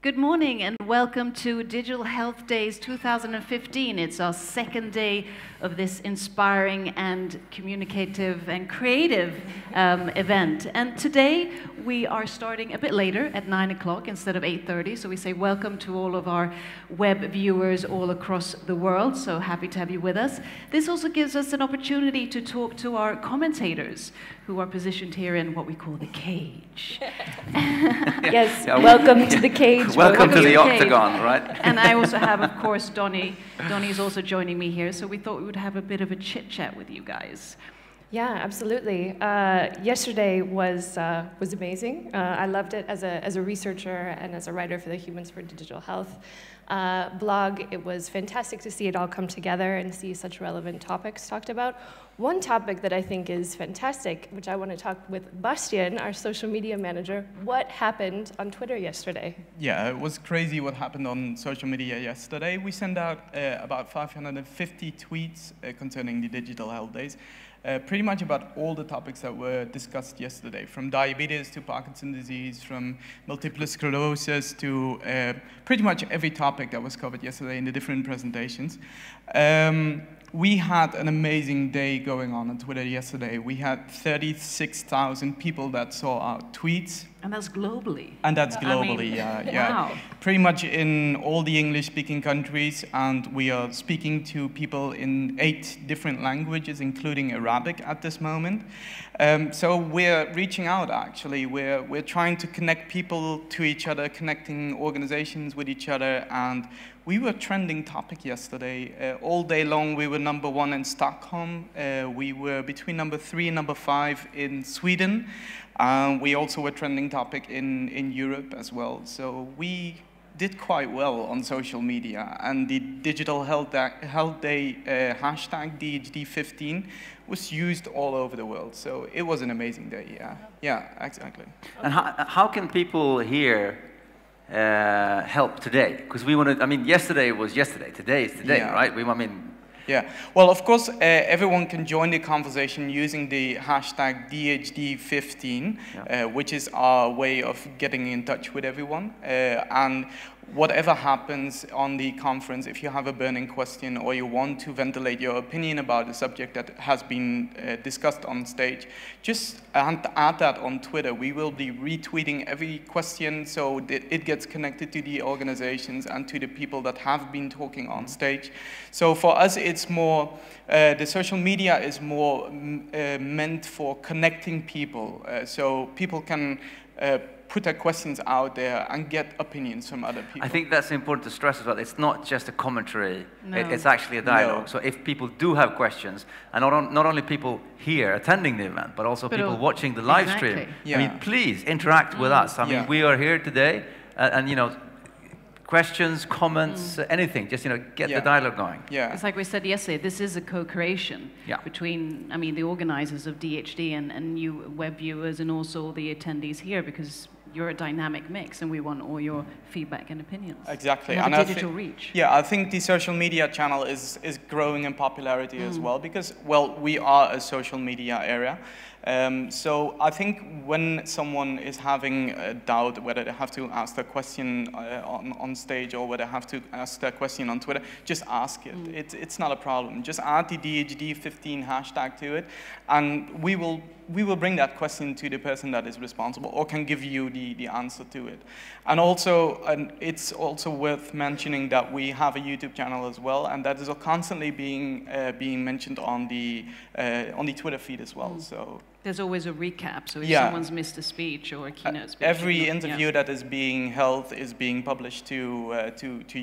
Good morning and welcome to Digital Health Days 2015. It's our second day of this inspiring and communicative and creative event. And today we are starting a bit later at 9 o'clock instead of 8:30. So we say welcome to all of our web viewers all across the world. So happy to have you with us. This also gives us an opportunity to talk to our commentators who are positioned here in what we call the cage. Yes, welcome to the cage. Welcome to the octagon, right? And I also have, of course, Donnie. Donnie's also joining me here, so we thought we would have a bit of a chit-chat with you guys. Yeah, absolutely. Yesterday was amazing. I loved it as a researcher and as a writer for the Humans for Digital Health blog. It was fantastic to see it all come together and see such relevant topics talked about. One topic that I think is fantastic, which I want to talk with Bastian, our social media manager. What happened on Twitter yesterday? Yeah, it was crazy what happened on social media yesterday. We sent out about 550 tweets concerning the Digital Health Days. Pretty much about all the topics that were discussed yesterday, from diabetes to Parkinson's disease, from multiple sclerosis to pretty much every topic that was covered yesterday in the different presentations. We had an amazing day going on Twitter yesterday. We had 36,000 people that saw our tweets. And that's globally. And that's globally, yeah. Wow. Pretty much in all the English-speaking countries, and we are speaking to people in 8 different languages, including Arabic at this moment. So we're reaching out, actually. We're trying to connect people to each other, connecting organizations with each other, and we were trending topic yesterday. All day long, we were #1 in Stockholm. We were between #3 and #5 in Sweden. We also were trending topic in Europe as well. So we did quite well on social media. And the Digital Health Day hashtag DHD15 was used all over the world. So it was an amazing day, yeah. Yeah, exactly. And how can people here help today? Because we want to, I mean, yesterday was yesterday, today is today, Yeah. right? Yeah, well, of course, everyone can join the conversation using the hashtag DHD15, which is our way of getting in touch with everyone. And whatever happens on the conference, if you have a burning question or you want to ventilate your opinion about a subject that has been discussed on stage, just add that on Twitter. We will be retweeting every question so that it gets connected to the organizations and to the people that have been talking on stage. So for us, it's more, the social media is more meant for connecting people. So people can put their questions out there and get opinions from other people. I think that's important to stress as well. It's not just a commentary, no. It's actually a dialogue. No. So if people do have questions, and not only people here attending the event, but also people watching the live stream, Yeah. I mean, please interact with us. I mean, we are here today, and you know, questions, comments, anything, just, you know, get the dialogue going. Yeah. It's like we said yesterday, this is a co-creation between, I mean, the organizers of DHD and you web viewers and also the attendees here, because you're a dynamic mix and we want all your feedback and opinions. Exactly. And digital reach. Yeah, I think the social media channel is growing in popularity as well because, well, we are a social media area. So I think when someone is having a doubt whether they have to ask their question on stage or whether they have to ask their question on Twitter, just ask it. It's not a problem. Just add the DHD15 hashtag to it, and we will bring that question to the person that is responsible or can give you the answer to it. And also, it's also worth mentioning that we have a YouTube channel as well, and that is constantly being mentioned on the Twitter feed as well. So there's always a recap, so if someone's missed a speech or a keynote speech. Every interview that is being held is being published to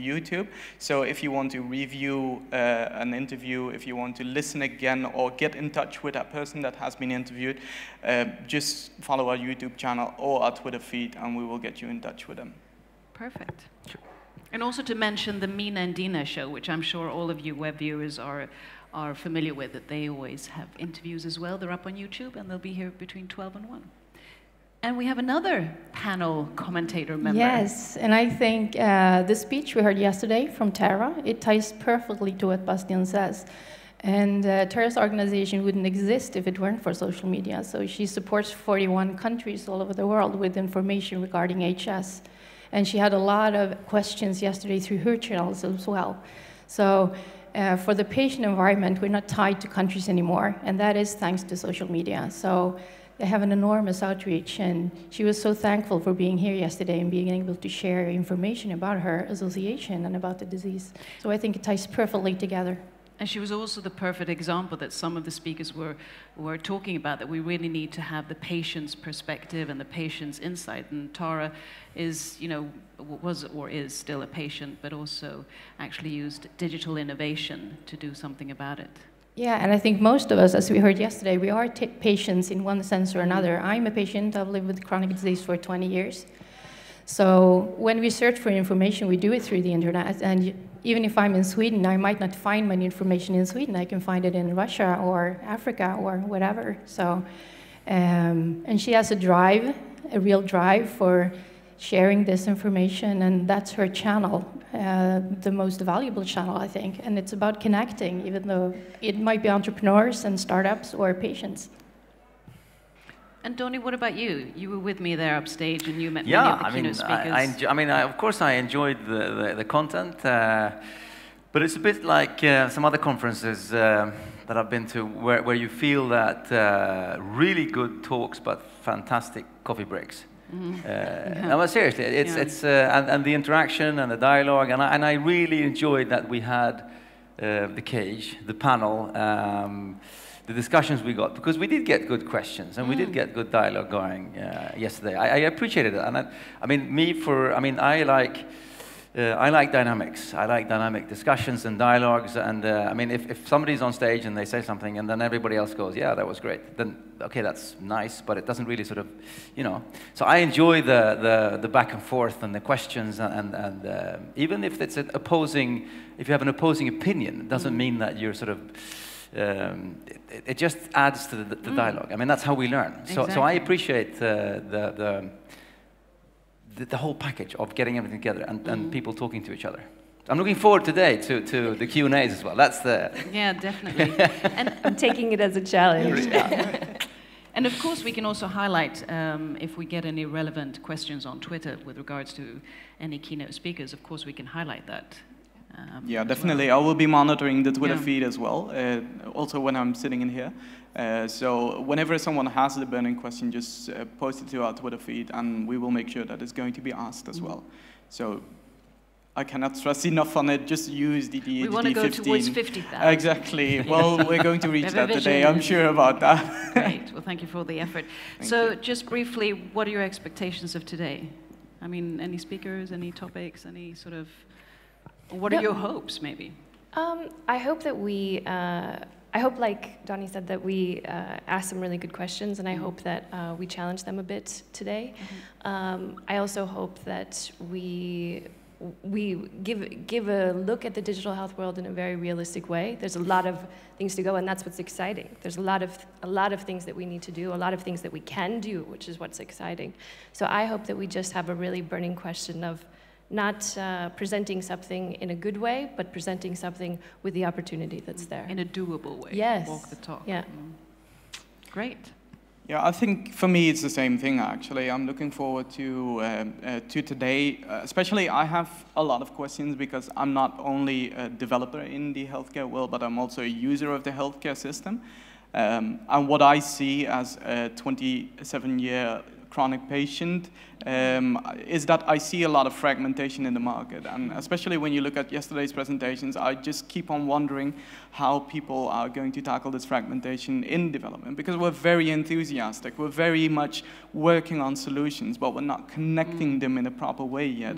YouTube. So if you want to review an interview, if you want to listen again or get in touch with that person that has been interviewed, just follow our YouTube channel or our Twitter feed and we will get you in touch with them. Perfect. And also to mention the Dina and Dina show, which I'm sure all of you web viewers are familiar with, that they always have interviews as well. They're up on YouTube and they'll be here between 12 and 1. And we have another panel commentator member. Yes, and I think the speech we heard yesterday from Tara, it ties perfectly to what Bastian says. And Tara's organization wouldn't exist if it weren't for social media. So she supports 41 countries all over the world with information regarding HS. And she had a lot of questions yesterday through her channels as well. So for the patient environment, we're not tied to countries anymore, and that is thanks to social media. So they have an enormous outreach, and she was so thankful for being here yesterday and being able to share information about her association and about the disease. So I think it ties perfectly together. And she was also the perfect example that some of the speakers were talking about, that we really need to have the patient's perspective and the patient's insight. And Tara is, you know, was or is still a patient, but also actually used digital innovation to do something about it. Yeah, and I think most of us, as we heard yesterday, we are patients in one sense or another. I'm a patient. I've lived with chronic disease for 20 years. So when we search for information, we do it through the internet. And even if I'm in Sweden, I might not find my information in Sweden. I can find it in Russia or Africa or whatever. So, and she has a drive, a real drive for sharing this information, and that's her channel, the most valuable channel, I think. And it's about connecting, even though it might be entrepreneurs and startups or patients. And Donny, what about you? You were with me there upstage, and you met many of the keynote speakers. Of course, I enjoyed the content, but it's a bit like some other conferences that I've been to, where you feel that really good talks, but fantastic coffee breaks. No, seriously, and the interaction and the dialogue, and I really enjoyed that we had the cage, the panel. The discussions we got, because we did get good questions and we did get good dialogue going yesterday. I appreciated it, and I like dynamics. I like dynamic discussions and dialogues, and if somebody's on stage and they say something and then everybody else goes, yeah, that was great, then okay, that's nice, but it doesn't really sort of, you know. So I enjoy the back and forth and the questions, and even if it's if you have an opposing opinion, it doesn't mean that you're sort of. It just adds to the dialogue. I mean, that's how we learn. Exactly. So I appreciate the whole package of getting everything together and people talking to each other. I'm looking forward today to the Q&As as well. That's the... Yeah, definitely. And I'm taking it as a challenge. And of course, we can also highlight, if we get any relevant questions on Twitter with regards to any keynote speakers, of course, we can highlight that. Yeah, definitely. I will be monitoring the Twitter feed as well, also when I'm sitting in here. So whenever someone has a burning question, just post it to our Twitter feed, and we will make sure that it's going to be asked as well. So I cannot stress enough on it. Just use the DHD15. We want to go towards 50,000. Exactly. Well, we're going to reach that today. I'm sure about that. Great. Well, thank you for all the effort. So just briefly, what are your expectations of today? I mean, any speakers, any topics, any sort of... What are your hopes, maybe? I hope that I hope, like Donny said, that we ask some really good questions, and I hope that we challenge them a bit today. I also hope that we give a look at the digital health world in a very realistic way. There's a lot of things to go, and that's what's exciting. There's a lot of things that we need to do, a lot of things that we can do, which is what's exciting. So I hope that we just have a really burning question of not presenting something in a good way, but presenting something with the opportunity that's there. In a doable way. Yes. Walk the talk. Yeah. Great. Yeah, I think for me it's the same thing actually. I'm looking forward to today. Especially I have a lot of questions because I'm not only a developer in the healthcare world, but I'm also a user of the healthcare system. And what I see as a 27-year chronic patient is that I see a lot of fragmentation in the market. And especially when you look at yesterday's presentations, I just keep on wondering how people are going to tackle this fragmentation in development, because we're very enthusiastic. We're very much working on solutions, but we're not connecting them in a proper way yet.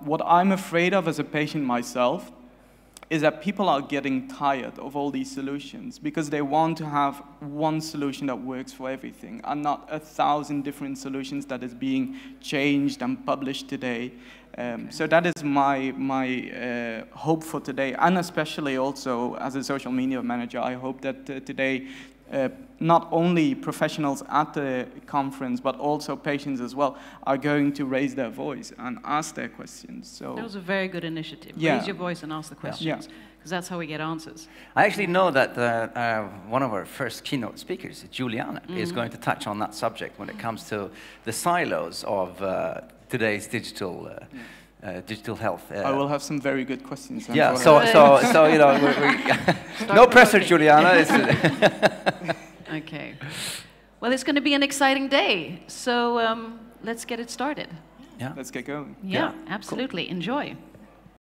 What I'm afraid of as a patient myself is that people are getting tired of all these solutions because they want to have one solution that works for everything and not 1,000 different solutions that is being changed and published today. So that is my hope for today, and especially also as a social media manager, I hope that today not only professionals at the conference, but also patients as well, are going to raise their voice and ask their questions. So that was a very good initiative. Yeah. Raise your voice and ask the questions, because that's how we get answers. I actually know that one of our first keynote speakers, Juliana, is going to touch on that subject when it comes to the silos of today's digital digital health. I will have some very good questions. Then. Yeah. Go ahead. So you know, no pressure, Juliana. Okay. Well, it's going to be an exciting day. So let's get it started. Yeah. Let's get going. Yeah, absolutely. Cool. Enjoy.